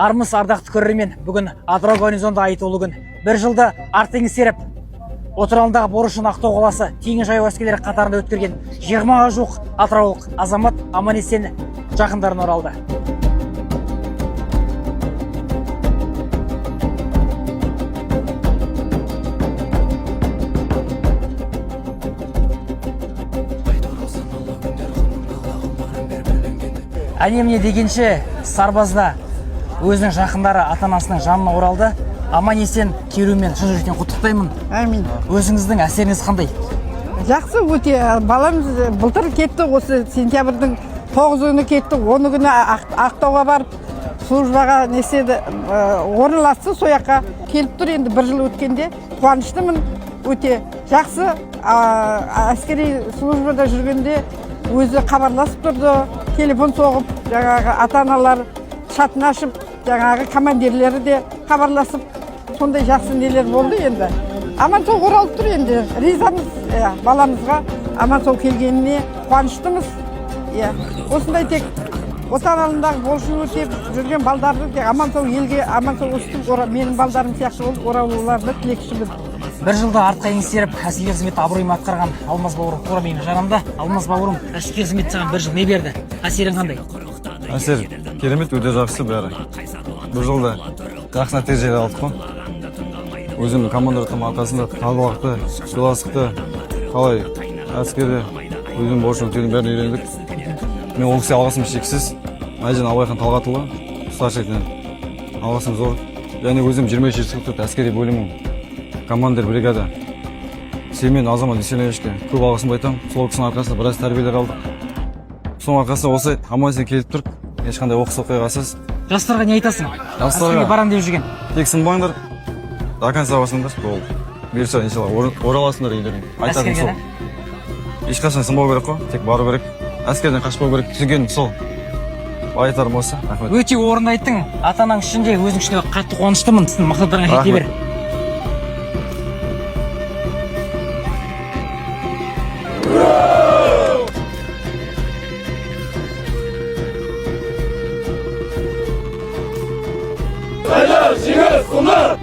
Армыс ардақты көрермен, бүгін Атырау гарнизонда айтулы күн. Бір жылды артын серіп, отыралындағы борышын Ақтау қаласы теңіз жаяу әскерлері қатарында өткерген 20-ға жуық атыраулық азамат аман-есен жақындарына оралды. Әне-міне дегенше сарбазда өзінің жақындары ата-анасының жанына оралды. Аман-есен келуімен шын жүректен құттықтаймын. Әмин. Өзіңіздің әсеріңіз қандай? Жақсы, өте. Баламыз былтыр кетті, осы сентябрьдің 9 күні кетті. 10 күні Ақтауға барып, службаға орналасты, сояққа келіп тұр. Енді бір жыл өткенде қуаныштымын. Өте жақсы. Әскери службада жүргенде өзі хабарласып тұрды, телефон соғып, жаңағы ата-аналар шатын ашып, жаңағы командирлері де хабарласып, сондай жақсы нелер болды енді. Аман сол оралып тұр енді. Ризамыз баламызға аман сол келгеніне қуаныштымыз. Осындай тек отан борышын өтеп жүрген балдарды тек аман сол елге, аман сол өстіп, менің балдарым сияқты болып оралуларды тілекшіміз. Бір жылда артқа еңсеріп, әскери қызметті абыроймен атқарған Алмаз бауырым қорамеймін жанымда. Алмаз бауырым, әскери қызметті саған бір жыл не берді? Әсерің қандай? Әсер керемет, өте жақсы бәрі. Бір жылда жақсы нәтиже алдық қой. Өзімнің командалардың арқасында табалақты, сыйластықты, қалай әскери өзімнің борышын өтеудің бәрін үйрендік. Мен ол кісіге алғысым шексіз. Айжан Абайхан Талғатұлы, старшидан алғысым зор. Және өзім 23 жылдық әскери бөлімнің командир бригада Семен Азамат Еселевичке көп алғысымды айтамын. Сол кісінің арқасында біраз тәрбиелер алдық. Соның арқасында осы аман-есен келіп тұрып, ешқандай оқыс оқиғасыз. Жастарға не айтасың? Жастарға барам деп жүрген. Тек сынбаңдар, до конца басыңдар, ол бұйырса иншалла ораласыңдар үйлеріңе. Айтатыным сол. Ешқашан сынбау керек қой, тек бару керек. Әскерден қашпау керек, түсінгенім сол. Айтарым осы. Рахмет. Өте орынды айттың. Ата-анаң ішінде өзің ішінде қатты қуаныштымын. Мақсаттарыңа жете бер. Saylar, şiir, sunlar!